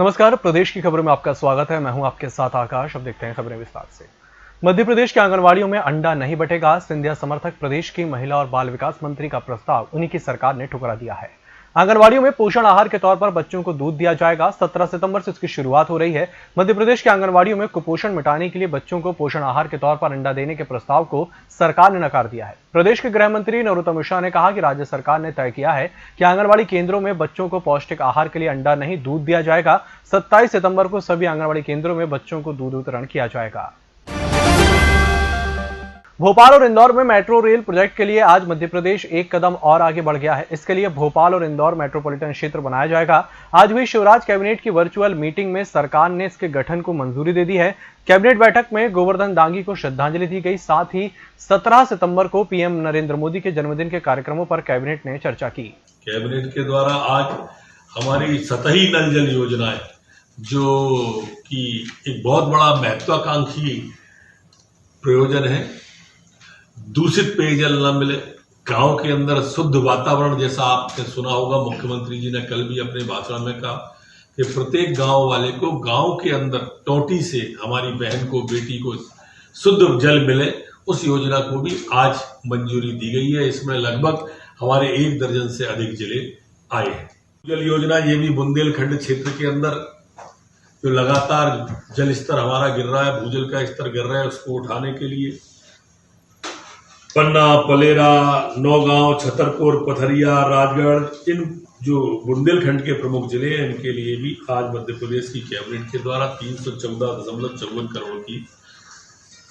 नमस्कार, प्रदेश की खबरों में आपका स्वागत है। मैं हूं आपके साथ आकाश। अब देखते हैं खबरें विस्तार से। मध्य प्रदेश के आंगनवाड़ियों में अंडा नहीं बटेगा, सिंधिया समर्थक प्रदेश की महिला और बाल विकास मंत्री का प्रस्ताव उन्हीं की सरकार ने ठुकरा दिया है। आंगनवाड़ियों में पोषण आहार के तौर पर बच्चों को दूध दिया जाएगा। 17 सितंबर से इसकी शुरुआत हो रही है। मध्य प्रदेश के आंगनवाड़ियों में कुपोषण मिटाने के लिए बच्चों को पोषण आहार के तौर पर अंडा देने के प्रस्ताव को सरकार ने नकार दिया है। प्रदेश के गृह मंत्री नरोत्तम मिश्रा ने कहा कि राज्य सरकार ने तय किया है कि आंगनवाड़ी केंद्रों में बच्चों को पौष्टिक आहार के लिए अंडा नहीं दूध दिया जाएगा। 27 सितंबर को सभी आंगनवाड़ी केंद्रों में बच्चों को दूध वितरण किया जाएगा। भोपाल और इंदौर में मेट्रो रेल प्रोजेक्ट के लिए आज मध्य प्रदेश एक कदम और आगे बढ़ गया है। इसके लिए भोपाल और इंदौर मेट्रोपॉलिटन क्षेत्र बनाया जाएगा। आज हुई शिवराज कैबिनेट की वर्चुअल मीटिंग में सरकार ने इसके गठन को मंजूरी दे दी है। कैबिनेट बैठक में गोवर्धन दांगी को श्रद्धांजलि दी गई। साथ ही 17 सितंबर को पीएम नरेंद्र मोदी के जन्मदिन के कार्यक्रमों पर कैबिनेट ने चर्चा की। कैबिनेट के द्वारा आज हमारी सतही नल जल योजना है, जो कि एक बहुत बड़ा महत्वाकांक्षी प्रयोजन है। दूषित पेयजल न मिले, गांव के अंदर शुद्ध वातावरण, जैसा आपने सुना होगा मुख्यमंत्री जी ने कल भी अपने भाषण में कहा कि प्रत्येक गांव वाले को गांव के अंदर टोटी से हमारी बहन को, बेटी को शुद्ध जल मिले। उस योजना को भी आज मंजूरी दी गई है। इसमें लगभग हमारे 1 दर्जन से अधिक जिले आए हैं। जल योजना ये भी बुंदेलखंड क्षेत्र के अंदर जो लगातार जल स्तर हमारा गिर रहा है, भूजल का स्तर गिर रहा है, उसको उठाने के लिए पन्ना, पलेरा, नौगांव, छतरपुर, पथरिया, राजगढ़, इन जो बुंदेलखंड के प्रमुख जिले हैं, इनके लिए भी आज मध्य प्रदेश की कैबिनेट के द्वारा 314.54 करोड़ की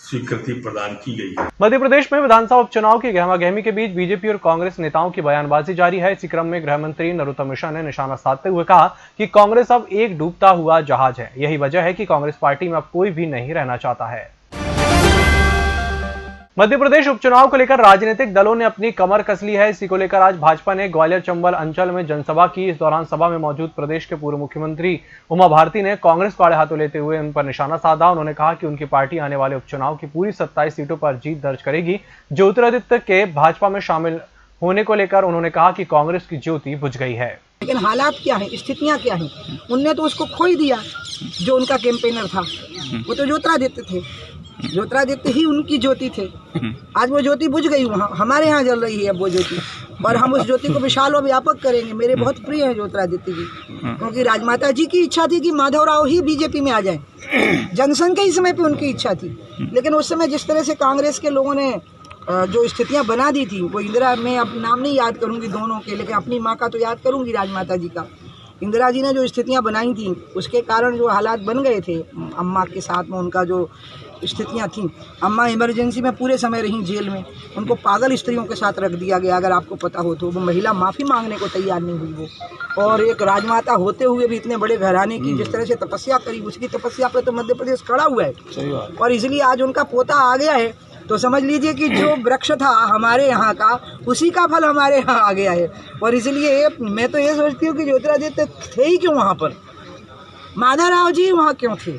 स्वीकृति प्रदान की गई है। मध्य प्रदेश में विधानसभा उपचुनाव की गहमागहमी के बीच बीजेपी और कांग्रेस नेताओं की बयानबाजी जारी है। इसी क्रम में गृह मंत्री नरोत्तम मिश्रा ने निशाना साधते हुए कहा कि कांग्रेस अब एक डूबता हुआ जहाज है। यही वजह है कि कांग्रेस पार्टी में अब कोई भी नहीं रहना चाहता है। मध्य प्रदेश उपचुनाव को लेकर राजनीतिक दलों ने अपनी कमर कस ली है। इसी को लेकर आज भाजपा ने ग्वालियर चंबल अंचल में जनसभा की। इस दौरान सभा में मौजूद प्रदेश के पूर्व मुख्यमंत्री उमा भारती ने कांग्रेस को आड़े हाथों लेते हुए उन पर निशाना साधा। उन्होंने कहा कि उनकी पार्टी आने वाले उपचुनाव की पूरी 27 सीटों पर जीत दर्ज करेगी। ज्योतिरादित्य के भाजपा में शामिल होने को लेकर उन्होंने कहा कि कांग्रेस की ज्योति बुझ गई है। लेकिन हालात क्या है, स्थितियां क्या हैं? उनने तो उसको खो ही दिया। जो उनका कैंपेनर था वो तो ज्योतिरादित्य थे। ज्योतिरादित्य ही उनकी ज्योति थे। आज वो ज्योति बुझ गई। वहाँ हमारे यहाँ जल रही है वो ज्योति, और हम उस ज्योति को विशाल और व्यापक करेंगे। मेरे बहुत प्रिय हैं ज्योतिरादित्य जी, क्योंकि राजमाता जी की इच्छा थी कि माधवराव ही बीजेपी में आ जाए। जनसंघ के समय पे उनकी इच्छा थी, लेकिन उस समय जिस तरह से कांग्रेस के लोगों ने जो स्थितियां बना दी थी, वो इंदिरा, मैं अब नाम नहीं याद करूंगी दोनों के, लेकिन अपनी माँ का तो याद करूंगी, राजमाता जी का। इंदिरा जी ने जो स्थितियां बनाई थी, उसके कारण जो हालात बन गए थे, अम्मा के साथ में उनका जो स्थितियां थी, अम्मा इमरजेंसी में पूरे समय रही जेल में। उनको पागल स्त्रियों के साथ रख दिया गया। अगर आपको पता हो तो वो महिला माफ़ी मांगने को तैयार नहीं हुई वो, और एक राजमाता होते हुए भी इतने बड़े घराने की जिस तरह से तपस्या करी, उसकी तपस्या पे तो मध्य प्रदेश खड़ा हुआ है। और इसलिए आज उनका पोता आ गया है, तो समझ लीजिए कि जो वृक्ष था हमारे यहाँ का, उसी का फल हमारे यहाँ आ गया है। और इसलिए मैं तो ये सोचती हूँ कि ज्योतिरादित्य थे ही क्यों वहाँ पर, माधवराव जी वहाँ क्यों थे?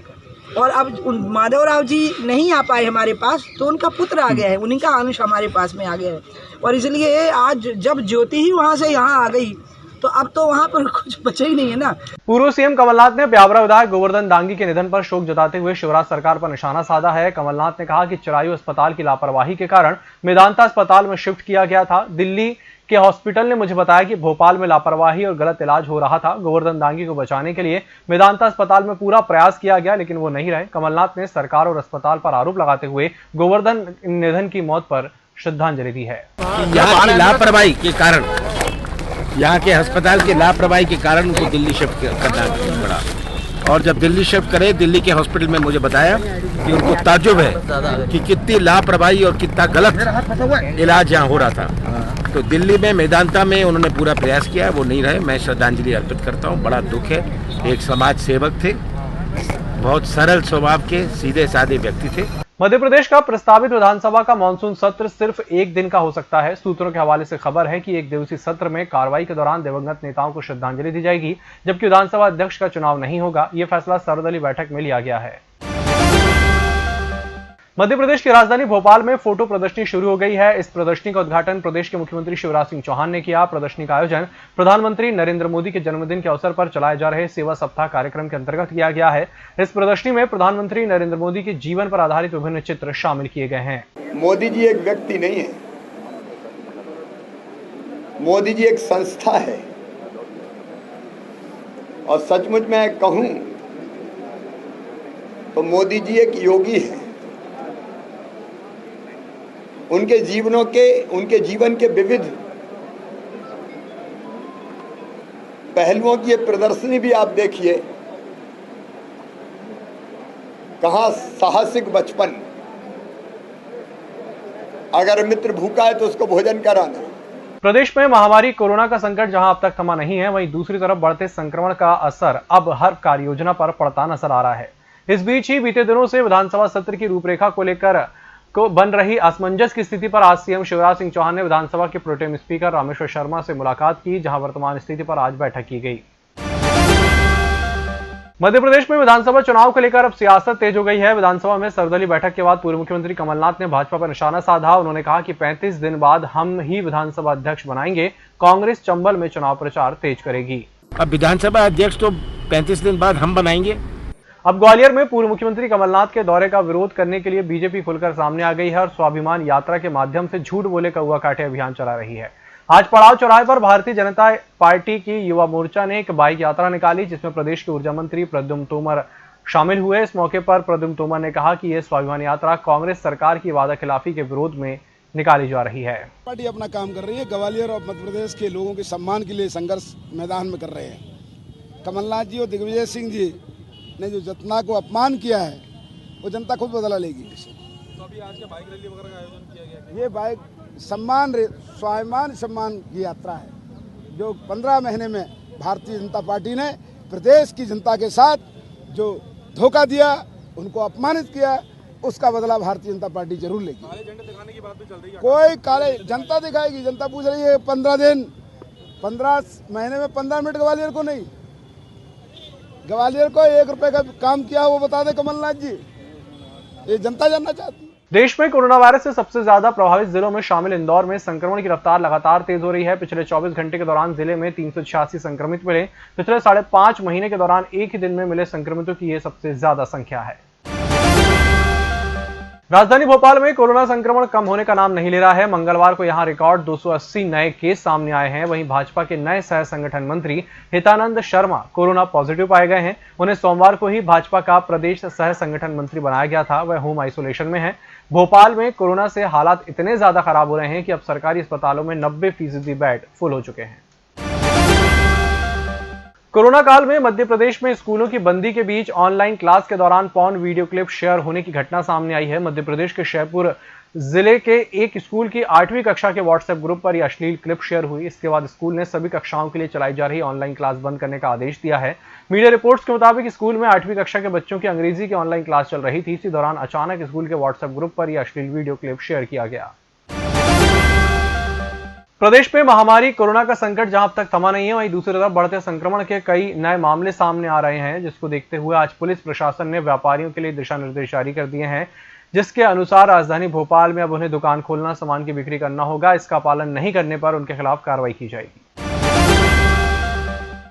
और अब माधवराव जी नहीं आ पाए हमारे पास, तो उनका पुत्र आ गया है, उन्हीं का अंश हमारे पास में आ गया है। और इसलिए आज जब ज्योति ही वहाँ से यहाँ आ गई, तो अब तो वहाँ पर कुछ बचा ही नहीं है ना। पूर्व सीएम कमलनाथ ने ब्यावरा विधायक गोवर्धन दांगी के निधन पर शोक जताते हुए शिवराज सरकार पर निशाना साधा है। कमलनाथ ने कहा कि चिरायु अस्पताल की लापरवाही के कारण मेदांता अस्पताल में शिफ्ट किया गया था। दिल्ली के हॉस्पिटल ने मुझे बताया कि भोपाल में लापरवाही और गलत इलाज हो रहा था। गोवर्धन दांगी को बचाने के लिए मेदांता अस्पताल में पूरा प्रयास किया गया, लेकिन वो नहीं रहे। कमलनाथ ने सरकार और अस्पताल पर आरोप लगाते हुए गोवर्धन निधन की मौत पर श्रद्धांजलि दी है। यहाँ की लापरवाही के कारण, यहाँ के अस्पताल की लापरवाही के कारण उनको दिल्ली शिफ्ट करना पड़ा। और जब दिल्ली शिफ्ट करे, दिल्ली के हॉस्पिटल में मुझे बताया कि उनको ताज्जुब है कि कितनी लापरवाही और कितना गलत इलाज यहाँ हो रहा था। तो दिल्ली में मेदांता में उन्होंने पूरा प्रयास किया, वो नहीं रहे। मैं श्रद्धांजलि अर्पित करता हूँ। बड़ा दुख है। एक समाज सेवक थे, बहुत सरल स्वभाव के, सीधे साधे व्यक्ति थे। मध्य प्रदेश का प्रस्तावित विधानसभा का मानसून सत्र सिर्फ एक दिन का हो सकता है। सूत्रों के हवाले से खबर है कि एक दिवसीय सत्र में कार्रवाई के दौरान दिवंगत नेताओं को श्रद्धांजलि दी जाएगी, जबकि विधानसभा अध्यक्ष का चुनाव नहीं होगा। यह फैसला सर्वदलीय बैठक में लिया गया है। मध्य प्रदेश की राजधानी भोपाल में फोटो प्रदर्शनी शुरू हो गई है। इस प्रदर्शनी का उद्घाटन प्रदेश के मुख्यमंत्री शिवराज सिंह चौहान ने किया। प्रदर्शनी का आयोजन प्रधानमंत्री नरेंद्र मोदी के जन्मदिन के अवसर पर चलाए जा रहे सेवा सप्ताह कार्यक्रम के अंतर्गत किया गया है। इस प्रदर्शनी में प्रधानमंत्री नरेंद्र मोदी के जीवन पर आधारित विभिन्न चित्र शामिल किए गए हैं। मोदी जी एक व्यक्ति नहीं है, मोदी जी एक संस्था है। और सचमुच में कहूं तो मोदी जी एक योगी है। उनके जीवन के विविध पहलुओं की ये प्रदर्शनी भी आप देखिए। कहाँ साहसिक बचपन, अगर मित्र भूखा है तो उसको भोजन कराना। प्रदेश में महामारी कोरोना का संकट जहां अब तक थमा नहीं है, वहीं दूसरी तरफ बढ़ते संक्रमण का असर अब हर कार्य योजना पर पड़ता नजर आ रहा है। इस बीच ही बीते दिनों से विधानसभा सत्र की रूपरेखा को लेकर बन रही असमंजस की स्थिति पर आज सीएम शिवराज सिंह चौहान ने विधानसभा के प्रोटेम स्पीकर रामेश्वर शर्मा से मुलाकात की, जहां वर्तमान स्थिति पर आज बैठक की गई। मध्य प्रदेश में विधानसभा चुनाव को लेकर अब सियासत तेज हो गई है। विधानसभा में सर्वदलीय बैठक के बाद पूर्व मुख्यमंत्री कमलनाथ ने भाजपा पर निशाना साधा। उन्होंने कहा कि 35 दिन बाद हम ही विधानसभा अध्यक्ष बनाएंगे। कांग्रेस चंबल में चुनाव प्रचार तेज करेगी। अब विधानसभा अध्यक्ष तो 35 दिन बाद हम बनाएंगे। अब ग्वालियर में पूर्व मुख्यमंत्री कमलनाथ के दौरे का विरोध करने के लिए बीजेपी खुलकर सामने आ गई है और स्वाभिमान यात्रा के माध्यम से झूठ बोले कौवा काटे अभियान चला रही है। आज पड़ाव चौराहे पर भारतीय जनता पार्टी की युवा मोर्चा ने एक बाइक यात्रा निकाली, जिसमें प्रदेश के ऊर्जा मंत्री प्रद्युम्न तोमर शामिल हुए। इस मौके पर प्रद्युम्न तोमर ने कहा कि यह स्वाभिमान यात्रा कांग्रेस सरकार की वादाखिलाफी के विरोध में निकाली जा रही है। पार्टी अपना काम कर रही है, ग्वालियर और मध्य प्रदेश के लोगों के सम्मान के लिए संघर्ष मैदान में कर रहे हैं। कमलनाथ जी और दिग्विजय सिंह जी ने जो जनता को अपमान किया है वो जनता खुद बदला लेगी। तो अभी आज के बाइक रैली वगैरह का आयोजन किया गया। ये बाइक स्वाभिमान सम्मान की यात्रा है, जो 15 महीने में भारतीय जनता पार्टी ने प्रदेश की जनता के साथ जो धोखा दिया, उनको अपमानित किया, उसका बदला भारतीय जनता पार्टी जरूर लेगी। काले झंडे दिखाने की बात भी चल रही है। कोई काले जनता दिखाएगी। जनता पूछ रही है 15 महीने में 15 मिनट ग्वालियर को नहीं, ग्वालियर को 1 रुपए का काम किया वो बता दे कमलनाथ जी। ये जनता जानना चाहती है। देश में कोरोना वायरस से सबसे ज्यादा प्रभावित जिलों में शामिल इंदौर में संक्रमण की रफ्तार लगातार तेज हो रही है। पिछले 24 घंटे के दौरान जिले में 386 संक्रमित मिले। पिछले 5.5 महीने के दौरान एक ही दिन में मिले संक्रमितों की यह सबसे ज्यादा संख्या है। राजधानी भोपाल में कोरोना संक्रमण कम होने का नाम नहीं ले रहा है। मंगलवार को यहां रिकॉर्ड 280 नए केस सामने आए हैं। वहीं भाजपा के नए सह संगठन मंत्री हितानंद शर्मा कोरोना पॉजिटिव पाए गए हैं। उन्हें सोमवार को ही भाजपा का प्रदेश सह संगठन मंत्री बनाया गया था। वह होम आइसोलेशन में है। भोपाल में कोरोना से हालात इतने ज्यादा खराब हो रहे हैं कि अब सरकारी अस्पतालों में 90% बेड फुल हो चुके हैं। कोरोना काल में मध्य प्रदेश में स्कूलों की बंदी के बीच ऑनलाइन क्लास के दौरान पॉर्न वीडियो क्लिप शेयर होने की घटना सामने आई है। मध्य प्रदेश के शहपुर जिले के एक स्कूल की 8वीं कक्षा के व्हाट्सएप ग्रुप पर यह अश्लील क्लिप शेयर हुई। इसके बाद स्कूल ने सभी कक्षाओं के लिए चलाई जा रही ऑनलाइन क्लास बंद करने का आदेश दिया है। मीडिया रिपोर्ट्स के मुताबिक स्कूल में 8वीं कक्षा के बच्चों की अंग्रेजी की ऑनलाइन क्लास चल रही थी। इसी दौरान अचानक स्कूल के व्हाट्सएप ग्रुप पर यह अश्लील वीडियो क्लिप शेयर किया गया। प्रदेश में महामारी कोरोना का संकट जहां अब तक थमा नहीं है, वहीं दूसरी तरफ बढ़ते संक्रमण के कई नए मामले सामने आ रहे हैं, जिसको देखते हुए आज पुलिस प्रशासन ने व्यापारियों के लिए दिशा निर्देश जारी कर दिए हैं, जिसके अनुसार राजधानी भोपाल में अब उन्हें दुकान खोलना, सामान की बिक्री करना होगा। इसका पालन नहीं करने पर उनके खिलाफ कार्रवाई की जाएगी।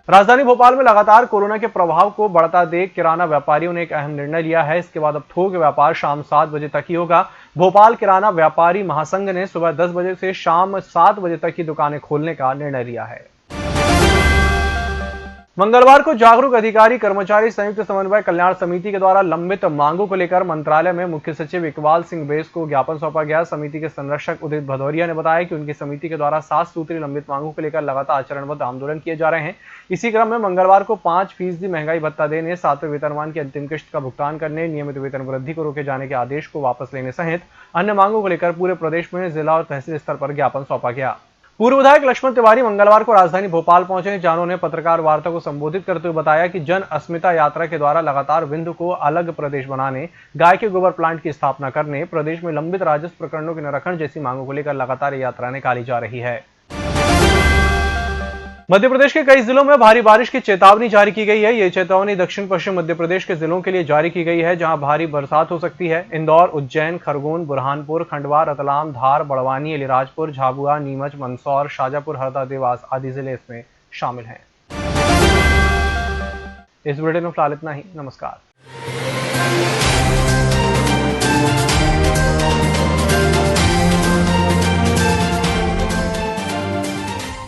राजधानी भोपाल में लगातार कोरोना के प्रभाव को बढ़ता देख किराना व्यापारियों ने एक अहम निर्णय लिया है। इसके बाद अब थोक व्यापार शाम 7 बजे तक ही होगा। भोपाल किराना व्यापारी महासंघ ने सुबह 10 बजे से शाम 7 बजे तक की दुकानें खोलने का निर्णय लिया है। मंगलवार को जागरूक अधिकारी कर्मचारी संयुक्त समन्वय कल्याण समिति के द्वारा लंबित मांगों को लेकर मंत्रालय में मुख्य सचिव इकबाल सिंह बेस को ज्ञापन सौंपा गया। समिति के संरक्षक उदित भदौरिया ने बताया कि उनकी समिति के द्वारा 7 सूत्रीय लंबित मांगों को लेकर लगातार चरणबद्ध आंदोलन किए जा रहे हैं। इसी क्रम में मंगलवार को 5% महंगाई भत्ता देने, 7वें वेतनमान की अंतिम किश्त का भुगतान करने, नियमित वेतन वृद्धि को रोके जाने के आदेश को वापस लेने सहित अन्य मांगों को लेकर पूरे प्रदेश में जिला और तहसील स्तर पर ज्ञापन सौंपा गया। पूर्व विधायक लक्ष्मण तिवारी मंगलवार को राजधानी भोपाल पहुंचे, जहां उन्होंने पत्रकार वार्ता को संबोधित करते हुए बताया कि जन अस्मिता यात्रा के द्वारा लगातार विंध्य को अलग प्रदेश बनाने, गाय के गोबर प्लांट की स्थापना करने, प्रदेश में लंबित राजस्व प्रकरणों के निरीक्षण जैसी मांगों को लेकर लगातार यात्रा निकाली जा रही है। मध्य प्रदेश के कई जिलों में भारी बारिश की चेतावनी जारी की गई है। ये चेतावनी दक्षिण पश्चिम मध्य प्रदेश के जिलों के लिए जारी की गई है, जहां भारी बरसात हो सकती है। इंदौर, उज्जैन, खरगोन, बुरहानपुर, खंडवा, रतलाम, धार, बड़वानी, अलीराजपुर, झाबुआ, नीमच, मंदसौर, शाजापुर, हरदा, देवास आदि जिले इसमें शामिल हैं। इस बुलेटिन में फिलहाल इतना ही। नमस्कार।